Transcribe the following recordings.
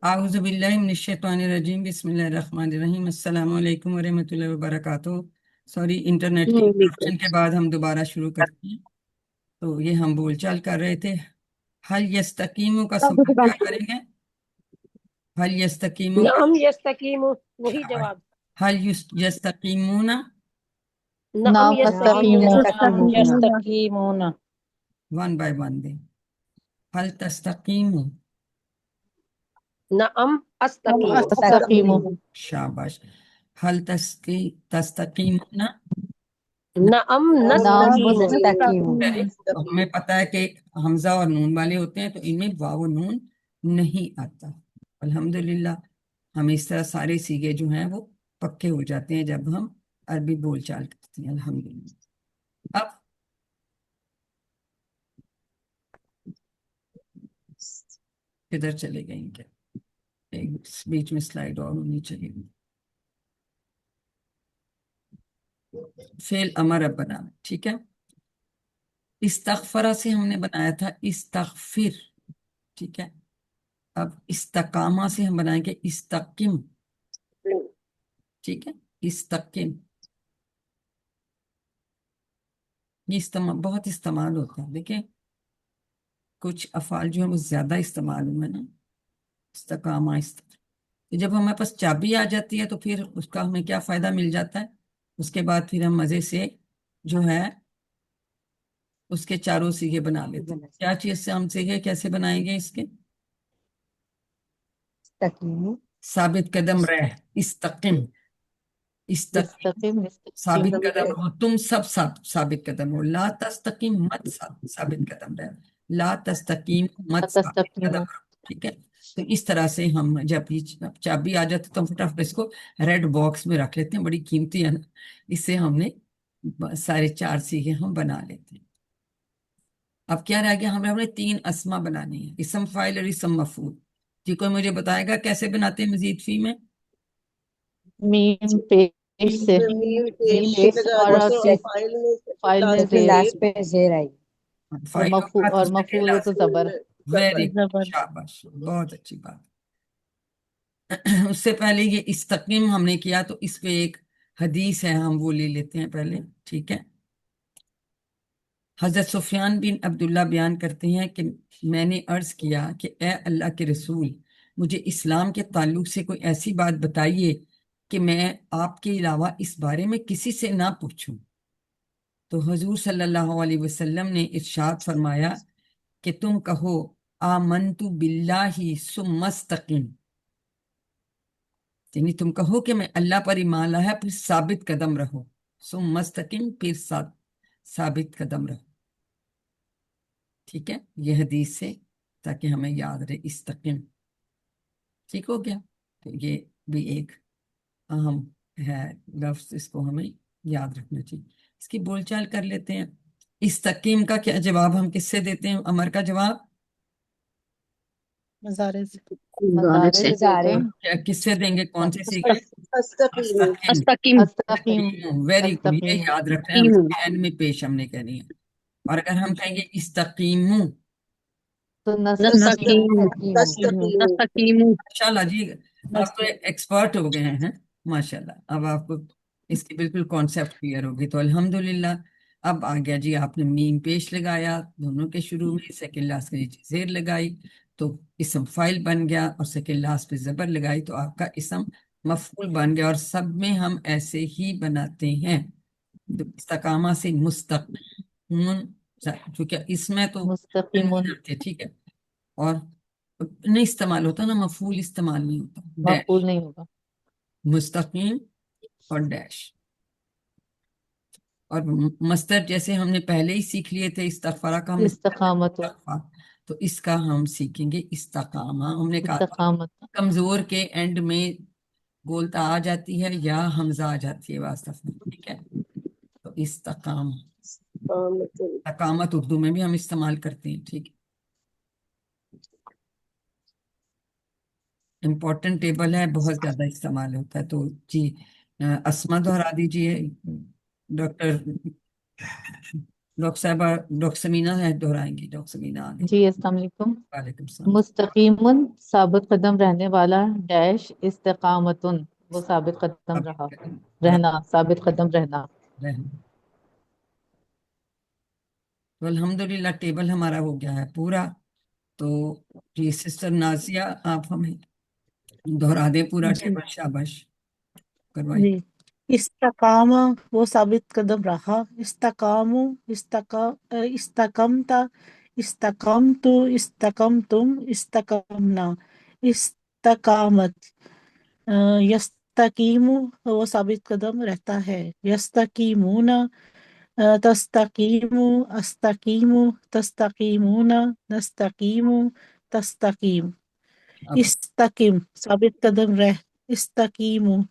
आऊज़ु बिल्लाहि मिनश शैतानिर रजीम बिस्मिल्लाहिर रहमानिर रहीम अस्सलामु अलैकुम व रहमतुल्लाहि व बरकातुहू। सॉरी, इंटरनेट के बिल्कुल। इंटरप्शन के बाद हम दोबारा शुरू करते हैं। तो ये हम बोलचाल कर रहे थे। हल यस्तकीमु का सवाल क्या करेंगे? हल यस्तकीमु का नाम यस्तकीमु, वही शाबाश। जवाब। हल यस्तकीमुना। नाम नाम यस्तकीमु। यस्तकीमूना। वन बाय वन दे। हल तस्तकीमु। नाम अस्तकीमु। अस्तकीमु। शाबाश। हल तस्तकीमुना। नाम नाम नस्तकीमु। मुस्तकीमु। तो हमें पता है कि हमजा और नून वाले होते हैं, तो इनमें वाव और नून नहीं आता। अल्हम्दुलिल्लाह, हम इस तरह सारे सीगे जो हैं वो पक्के हो जाते हैं जब हम अरबी बोलचाल करते हैं। अल्हम्दुलिल्लाह। अब किधर चले गए क्या? एक बीच में स्लाइड और होनी चाहिए। फेल अमर अब बना, ठीक है। इस्तगफरा से हमने बनाया था इस्तगफिर, ठीक है। अब इस्तकामा से हम बनाएंगे इस्तकिम, ठीक है। इस्तकिम, ये बहुत इस्तेमाल होता है। देखिए, कुछ अफाल जो है वो ज्यादा इस्तेमाल हुए ना। इस्तकामा तो जब हमारे पास चाबी आ जाती है तो फिर उसका हमें क्या फायदा मिल जाता है? उसके बाद फिर हम मजे से जो है उसके चारों सीगे बना लेते हैं। क्या चीज से हम सीगे कैसे बनाएंगे इसके? तकीमु। साबित कदम रह, इस्तकिम। इस्तकिम, इस्तकीम। साबित इस्तकीम। कदम हो तुम सब, साबित कदम हो। ला तस्तकीम मत साबित कदम रहे। ला तस्तकीम मत साबित कदम तस्तकीमु। रहो, ठीक है। तो इस तरह से हम जब ये चाबी आ जाती तो हम फटाफट इसको रेड बॉक्स में रख लेते हैं, बड़ी कीमती है ना। इससे हमने सारे चार सीखे हम बना लेते हैं। अब क्या रह गया? हमें हमने तीन अस्मा बनानी है, इसम फाइल और इसम मफूल। जी, कोई मुझे बताएगा कैसे बनाते हैं मजीद फी में? मीम पेश से। मीम मीम पेश पेश लगा और दो तो फाइल में फाइल में लास्ट जेर जेर। पे जेर आई। और फाइल होगा तो और उसके मफूल हो तो मफूल जबर। में वेरी जबर। जबर। शाबाश, बहुत अच्छी बात। उससे पहले ये इस्तकीम हमने किया तो इस पे एक हदीस है, हम वो ले लेते हैं पहले, ठीक है। हजरत सुफियान बिन अब्दुल्ला बयान करते हैं कि मैंने अर्ज किया कि ए अल्लाह के रसूल, मुझे इस्लाम के ताल्लुक से कोई ऐसी बात बताइए कि मैं आपके अलावा इस बारे में किसी से ना पूछूं। तो हुजूर सल्लल्लाहु अलैहि वसल्लम ने इरशाद फरमाया कि तुम कहो आमंतु बिल्लाहि सुम्मस्तकीम, यानी तुम कहो कि मैं अल्लाह पर ईमान लाया, फिर साबित कदम रहो। सुम्मस्तकीम, फिर साबित कदम रहो, ठीक है। ये हदीस से, ताकि हमें याद रहे इस्तकीम, ठीक हो गया। तो ये भी एक अहम है लफ्ज, इसको हमें याद रखना चाहिए। इसकी बोलचाल कर लेते हैं। इस्तकीम का क्या जवाब हम किससे देते हैं? अमर का जवाब मजारे से। गुजारे मजारे से। से देते हैं। क्या किससे देंगे? कौन से सीखे? अस्तकीम। अस्तकीम। अस्तकीम। वेरी गुड, ये अस्तकीम। याद रखना है, हम एन में पेश हमने करनी है। और अगर हम कहेंगे इस्तकीमु, तो नस्तकीम। नस्तकीम। नस्तकीमु। माशाल्लाह जी, आप तो एक्सपर्ट हो गए हैं। माशाल्लाह, अब आपको इसकी बिल्कुल कॉन्सेप्ट क्लियर होगी, तो अल्हम्दुलिल्लाह। अब आ गया जी, आपने मीम पेश लगाया दोनों के शुरू में, सेकंड लास्ट के नीचे जेर लगाई, तो इसम फाइल बन गया, और सेकंड लास्ट पे जबर लगाई तो आपका इसम मफूल बन गया। और सब में हम ऐसे ही बनाते हैं। तो इस्तकामा से मुस्तकीम, क्योंकि इसमें तो मुस्तकीमुन। नहीं आते, ठीक है। और नहीं इस्तेमाल होता ना, मफूल इस्तेमाल नहीं होता, मफूल डैश। नहीं होगा। मुस्तकीम और डैश। और मस्तर जैसे हमने पहले ही सीख लिए थे, इस्तगफारा का हम इस्तकामत। इस्तगफार, तो इसका हम सीखेंगे इस्तकामा। हमने कहा था इस्तकामत। कमजोर के एंड में गोलता आ जाती है या हमजा आ जाती है वास्तव में, ठीक है। तो इस्तकाम, तकामत उर्दू में भी हम इस्तेमाल करते हैं, ठीक है। इम्पोर्टेंट टेबल है, बहुत ज्यादा इस्तेमाल होता है। तो जी, अस्मा दोहरा दीजिए डॉक्टर। डॉक्टर साहबा, डॉक्टर समीना है, दोहराएंगी डॉक्टर समीना आगे। जी अस्सलाम वालेकुम। वालेकुम सलाम। मुस्तकीमुन साबित कदम रहने वाला, डैश इस्तिकामतुन वो साबित कदम अब रहा, रहना साबित कदम रहना। रहना। तो अल्हम्दुलिल्लाह टेबल हमारा हो गया है पूरा। तो जी सिस्टर नाजिया, आप हमें दोहरा दें पूरा जी टेबल, शाबाश, करवाइए। जी। इस्तकामा वो साबित कदम रहा, इस्तकामु इस्तकमता, इस्तकमतु, इस्तकमतुम, इस्तकमना, इस्तकामत। यस्तकीमु वो साबित कदम रहता है, यस्तकीमुना, तस्तकीमु, अस्तकीमु, तस्तकीमुना, नस्तकीमु, तस्तकीम। अब इस्तकीम साबित कदम रह, इस्तकीमु,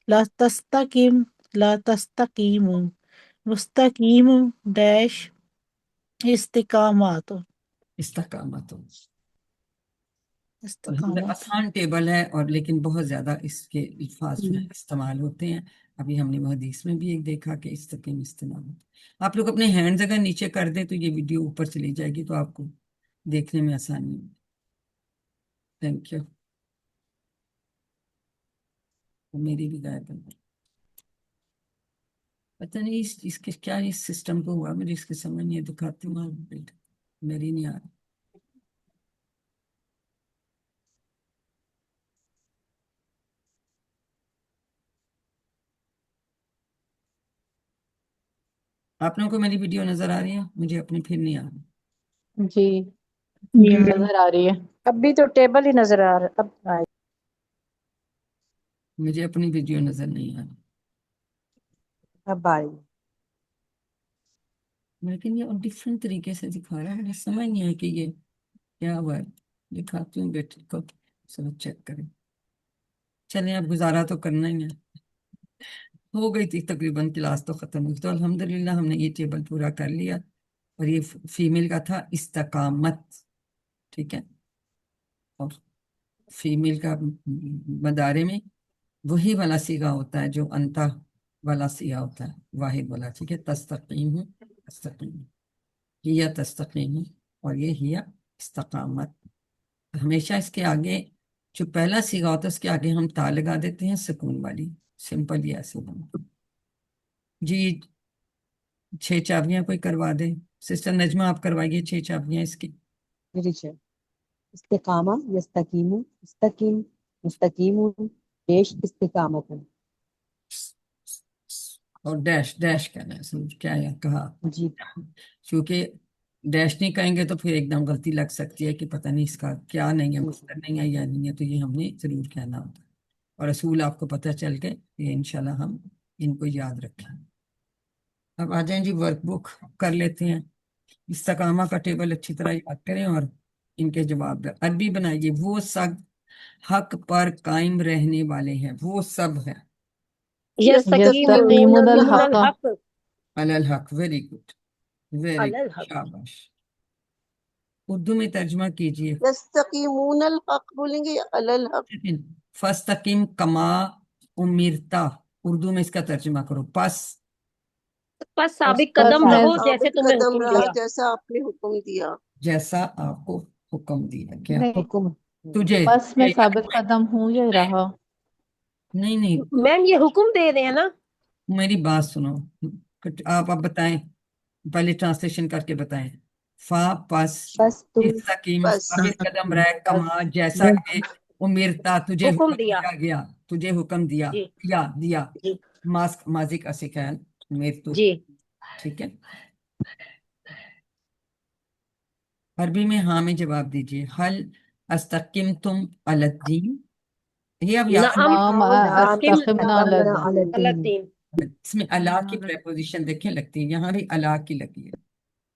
ला तस्तकीम, ला तस्तकीमु, मुस्तकीम डैश इस्तिकामात, इस्तकामत। इस्तिकामत। आसान टेबल है, और लेकिन बहुत ज्यादा इसके अल्फाज जो है इस्तेमाल होते हैं। अभी हमने वो हदीस में भी एक देखा कि इस्तकीम इस्तेमाल होता है। आप लोग अपने हैंड्स अगर नीचे कर दें तो ये वीडियो ऊपर चली जाएगी, तो आपको देखने में आसानी होगी। Thank you. मेरी भी गायब है, पता नहीं इसके क्या इस सिस्टम को हुआ, मुझे इसके समझ नहीं है। दिखाती हूँ, मेरी नहीं आ रही। आप लोगों को मेरी वीडियो नजर आ रही है? मुझे अपनी फिर नहीं आ रही। जी जी नजर आ रही है। अभी तो टेबल ही नजर आ रहा, अब आए। मुझे अपनी वीडियो नजर नहीं आ रही, अब आई। लेकिन ये डिफरेंट तरीके से दिखा रहा है। मुझे समझ नहीं है कि ये क्या हुआ है। दिखाती हूँ बेटे को, सब चेक करें। चलें, अब गुजारा तो करना ही है। हो गई थी तकरीबन, क्लास तो खत्म हुई। तो अल्हम्दुलिल्लाह हमने ये टेबल पूरा कर लिया। और ये फीमेल का था इस्तकामत, ठीक है। और फीमेल का मदारे में वही वाला सीगा होता है जो अंता वाला सीगा होता है, वाहिद वाला, ठीक है। तस्तकीम हूँ, तस्तकीम, हिया तस्तकीम हूँ, और ये हिया इस्तकामत। हमेशा इसके आगे जो पहला सीगा होता है उसके आगे हम ता लगा देते हैं, सुकून वाली। सिंपल ही ऐसे बनता। जी, 6 चाबियां कोई करवा दे। सिस्टर नजमा, आप करवाइए 6 चाबियां इसकी। लीजिए। इस्तिकामा यस्तकीमु, मुस्तकीम, मुस्तकीमुन, पेश इस्तिकामतन। और डैश डैश कहना है, समझ क्या है कहा। जी क्योंकि डैश नहीं कहेंगे तो फिर एकदम गलती लग सकती है कि पता नहीं इसका क्या नहीं है, जी मकसद नहीं है या नहीं है। तो ये हमने जरूर कहना होता है। और असूल आपको पता चल गए, ये इंशाल्लाह हम इनको याद रखें। अब आ जाएं जी, वर्कबुक कर लेते हैं। इस्तकामा का टेबल अच्छी तरह याद करें और इनके जवाब दें। अरबी बनाइए। वो सब हक पर कायम रहने वाले हैं, वो सब है। यस्तकीमुन अल यस्तकीमुन अल हक। हक, अलल हक, वेरी गुड, वेरी अलल गुड, हक। शाबाश। उर्दू में तर्जुमा कीजिए। यस्तकीमूनल हक बोलेंगे या अलल हक? फस्तकीम कमा उमिरता, उर्दू में इसका तर्जुमा करो। पस बस साबित बस कदम मैं रहो जैसे साबित तुम्हें कदम हुक्म रहा दिया। जैसा आपने हुक्म दिया। जैसा आपको हुक्म दिया, क्या नहीं, हुक्म। तुझे बस मैं साबित कदम हूँ ये रहा। नहीं नहीं, मैम ये हुक्म दे रहे हैं ना। मेरी बात सुनो। आप अब बताएं, पहले ट्रांसलेशन करके बताएं। फा पस बस तुम इस्तकीम बस साबित कदम रह, कमा जैसा बस कि उमिरता तुझे हुक्म हुक्म दिया। दिया गया, तुझे हुक्म दिया, जी दिया दिया। जी मास्क माजी का सिखान मेर तो, जी। ठीक है। अरबी में हाँ में जवाब दीजिए। हल अस्तकिम तुम अलद्दीन, ये अब याद नअम नाम नाम अस्तकिम अस्तखिमना तकम्मना लद्दीन। अलद्दीन। अलद्दीन। इसमें अला की प्रेपोजिशन देखें लगती है, यहाँ भी अला की लगी है,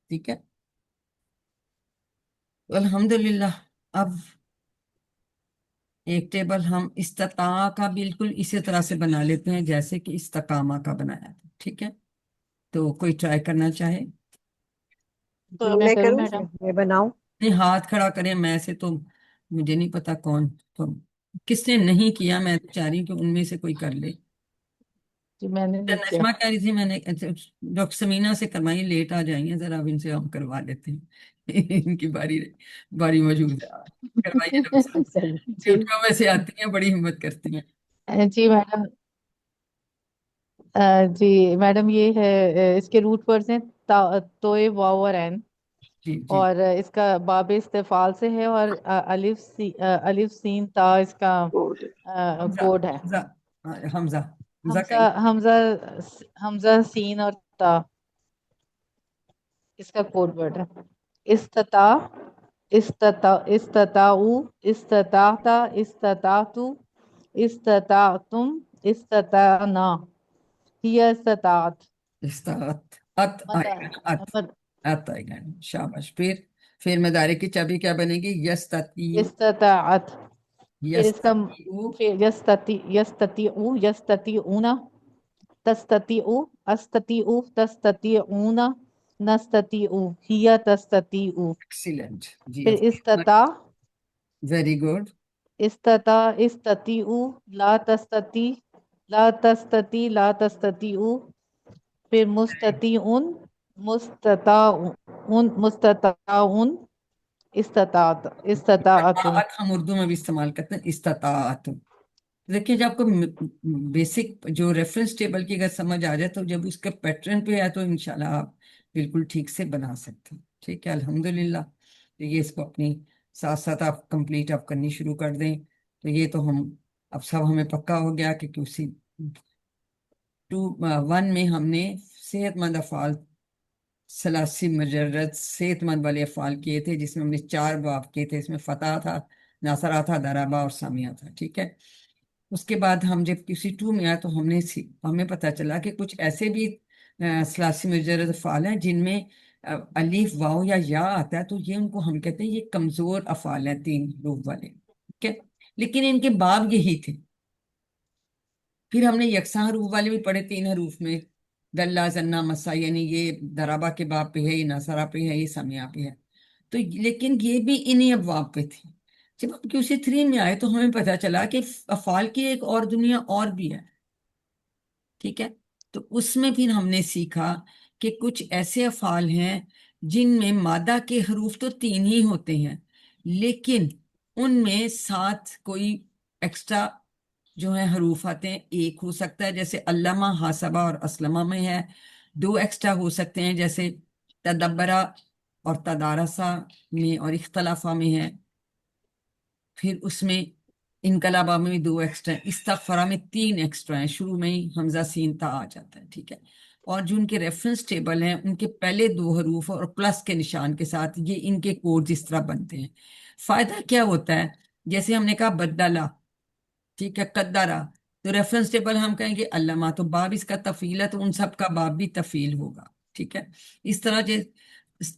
ठीक है। तो अल्हम्दुलिल्लाह, अब एक टेबल हम इस्तता का बिल्कुल इसी तरह से बना लेते हैं जैसे कि इस्तकामा का बनाया था, ठीक है। तो कोई ट्राई करना चाहे? जी मैं मैं करूँ करूँ? मैडम? मैं बनाऊं? नहीं, हाथ खड़ा करें। मैं से तो मुझे नहीं पता कौन, तो किसने नहीं किया, मैं तो चाह रही हूँ कि उनमें से कोई कर ले। जी मैंने नहीं किया। नजमा कह रही थी, मैंने डॉक्टर समीना से करवाई, लेट आ जाएंगे जरा, अब इनसे हम करवा लेते हैं। इनकी बारी बारी मौजूद है, करवाइए डॉक्टर साहब। सही। जी ड्यूटियों में से आती हैं, बड़ी हिम्मत करती हैं। जी मैडम, जी मैडम ये है, इसके रूट वर्ड्स हैं तोए वाव और एन, जी जी। और इसका बाब इस्तेफाल से है, और अलिफ सीन ता इसका कोड। हमजा कोड है। हमजा हमजा हमजा हमजा कहीं। हमजा हमजा सीन और ता इसका कोड वर्ड है। इस्तता इस्तताऊ इस्तताता इस्ततातु इस्ततातुम इस्तताना हिया इस्ततात। इस्तात अत आएगा ना, अत मत अत आएगा ना, शाबाश। फिर मदारे की चाबी क्या बनेगी? यस्तती, इस्तताअत। फिर इसका यस्तती फिर यस्तती ऊना तस्तती अस्तती तस्तती ऊना नस्तती हिया तस्तती। एक्सीलेंट जी। फिर इस्तता वेरी गुड। इस्तता इस्तती ला तस्तती ला तस्तती। फिर मुस्तती मुस्तताउन इस्तताअतुम। इस्तात हम उर्दू में भी इस्तेमाल करते हैं, इस्तात। देखिए, जब आपको बेसिक जो रेफरेंस टेबल की अगर समझ आ जाए, तो जब उसके पैटर्न पे है तो इंशाल्लाह आप बिल्कुल ठीक से बना सकते हैं। ठीक है, अल्हम्दुलिल्लाह। तो ये इसको अपनी साथ साथ आप कंप्लीट आप करनी शुरू कर दें। तो ये तो हम अब सब हमें पक्का हो गया कि उसी 1 में हमने सेहतमंद अफ़ाल, सलासी मजर्रद सेहतमंद वाले अफ़ाल किए थे, जिसमें हमने 4 बाब किए थे। इसमें फतह था, नासरा था, दराबा और सामिया था। ठीक है। उसके बाद हम जब किसी 2 में आए तो हमें पता चला कि कुछ ऐसे भी सलासी मुजर्रद अफ़ाल हैं जिनमें अलीफ वाव या आता है, तो ये उनको हम कहते हैं ये कमजोर अफ़ाल हैं, 3 हरूफ वाले। ठीक है। लेकिन इनके बाब यही थे। फिर हमने यकसा हरूफ वाले भी पढ़े, 3 हरूफ में, दल्ला जन्ना मसा, यानी ये दराबा के बाब पे है, ये नसरा पे है, ये समिया पे है। तो लेकिन ये भी इन्हीं अबवाब पे थी। जब हम QC3 में आए तो हमें पता चला कि अफाल की एक और दुनिया और भी है। ठीक है। तो उसमें फिर हमने सीखा कि कुछ ऐसे अफाल हैं जिनमें मादा के हरूफ तो 3 ही होते हैं, लेकिन उनमें साथ कोई एक्स्ट्रा जो है हरूफ आते हैं। एक हो सकता है जैसे अल्लामा, हासबा और असलमा में है। 2 एक्स्ट्रा हो सकते हैं जैसे तदब्बरा और तदारसा में और इख्तलाफा में है। फिर उसमें इनकलाबा में भी 2 एक्स्ट्रा है। इस्तगफरा में 3 एक्स्ट्रा है। शुरू में ही हमजा सीन ता आ जाता है। ठीक है। और जो उनके रेफरेंस टेबल हैं, उनके पहले 2 हरूफ और प्लस के निशान के साथ ये इनके कोड इस तरह बनते हैं। फायदा क्या होता है? जैसे हमने कहा बदला, ठीक है, कद्दारा, तो रेफरेंस टेबल हम कहेंगे अल्लामा, तो बाब इसका तफील है, तो उन सब का बाब भी तफील होगा। ठीक है। इस तरह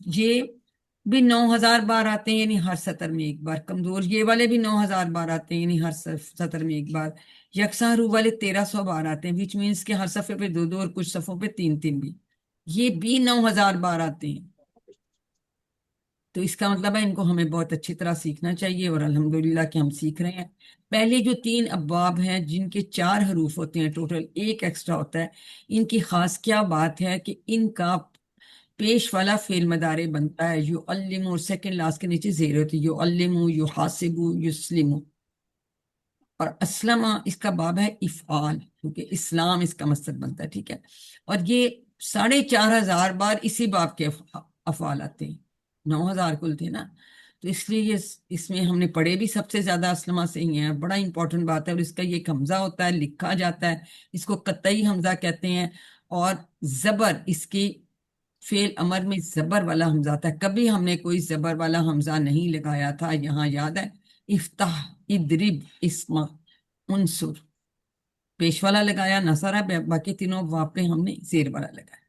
ये भी 9,000 बार आते हैं, यानी हर सतर में एक बार। कमजोर ये वाले भी 9,000 बार आते हैं, यानी हर सतर में एक बार। यकसा हरू वाले 1,300 बार आते हैं, विच मीन्स के हर सफे पे 2 2 और कुछ सफों पे 3 3 भी। ये भी 9,000 बार आते हैं। तो इसका मतलब है इनको हमें बहुत अच्छी तरह सीखना चाहिए, और अल्हम्दुलिल्लाह कि हम सीख रहे हैं। पहले जो 3 अब्वाब हैं जिनके 4 हरूफ होते हैं, टोटल एक एक्स्ट्रा होता है। इनकी खास क्या बात है कि इनका पेश वाला फेल मदारे बनता है यू अल्लिमु, और सेकंड लास्ट के नीचे जेर होती है, यू अल्लिमु, यू हासिबु, युस्लिमु। और असलमा इसका बाब है इफ़आल, क्योंकि इस्लाम इसका मस्तर बनता है। ठीक है। और ये 4,500 बार इसी बाब के अफ़आल आते हैं। 9,000 कुल थे ना, तो इसलिए ये इसमें हमने पढ़े भी सबसे ज्यादा असलमा से ही है। बड़ा इंपॉर्टेंट बात है। और इसका ये एक हमजा होता है, लिखा जाता है, इसको कतई हमजा कहते हैं। और जबर इसकी फेल अमर में जबर वाला हमजा था। कभी हमने कोई जबर वाला हमजा नहीं लगाया था, यहाँ याद है? इफ्ताह, इदरिब, इस्मा, उनसुर, पेश वाला लगाया, नसरा, बाकी तीनों वापे हमने जेर वाला लगाया।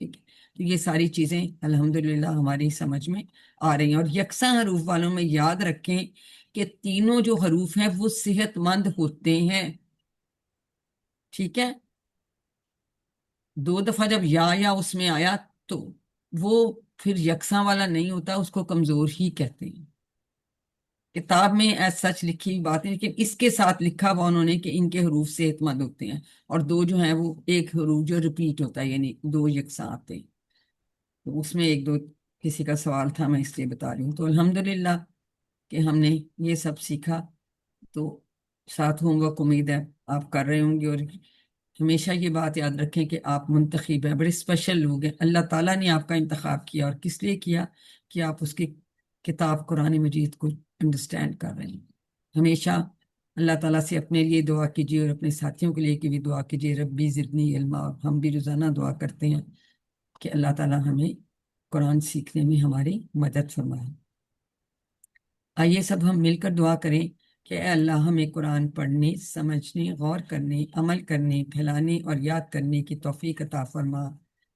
ठीक है। तो ये सारी चीजें अल्हम्दुलिल्लाह हमारी समझ में आ रही हैं। और यकसा हरूफ वालों में याद रखें कि तीनों जो हरूफ हैं वो सेहतमंद होते हैं। ठीक है। 2 दफा जब या उसमें आया तो वो फिर यकसा वाला नहीं होता, उसको कमजोर ही कहते हैं। کتاب میں ایز سچ لکھی ہوئی بات ہے، لیکن اس کے ساتھ لکھا ہوا انہوں نے کہ ان کے حروف صحت مند ہوتے ہیں، اور دو جو ہیں وہ ایک حروف جو ریپیٹ ہوتا ہے، یعنی دو یکساں آتے ہیں۔ تو اس میں ایک دو کسی کا سوال تھا، میں اس لیے بتا رہی ہوں۔ تو الحمدللہ کہ ہم نے یہ سب سیکھا، تو ساتھ ہوم ورک امید ہے آپ کر رہے ہوں گے، اور ہمیشہ یہ بات یاد رکھیں کہ آپ منتخب ہیں، بڑے اسپیشل لوگ ہیں، اللہ تعالیٰ نے آپ کا انتخاب کیا، اور کس لیے کیا؟ کہ آپ اس کی کتاب قرآن مجید کو انڈرسٹینڈ کر رہے ہیں۔ ہمیشہ اللہ تعالیٰ سے اپنے لیے دعا کیجیے، اور اپنے ساتھیوں کے لیے بھی دعا کیجیے، ربی زدنی علما، اور ہم بھی روزانہ دعا کرتے ہیں کہ اللہ تعالیٰ ہمیں قرآن سیکھنے میں ہماری مدد فرمائے۔ آئیے سب ہم مل کر دعا کریں کہ اے اللہ ہمیں قرآن پڑھنے، سمجھنے، غور کرنے، عمل کرنے، پھیلانے اور یاد کرنے کی توفیق عطا فرما۔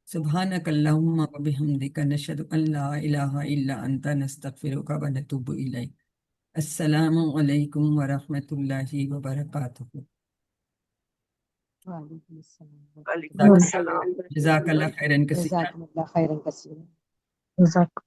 سبحانک اللہم و بحمدک، نشہد ان لا الہ الا انت، نستغفرک و نتوب الیک۔ السلام علیکم ورحمۃ اللہ وبرکاتہ۔ وعلیکم السلام وعلیکم السلام جزاک اللہ خیرن کثیر۔ جزاکم اللہ خیرا کثیرا۔ جزاک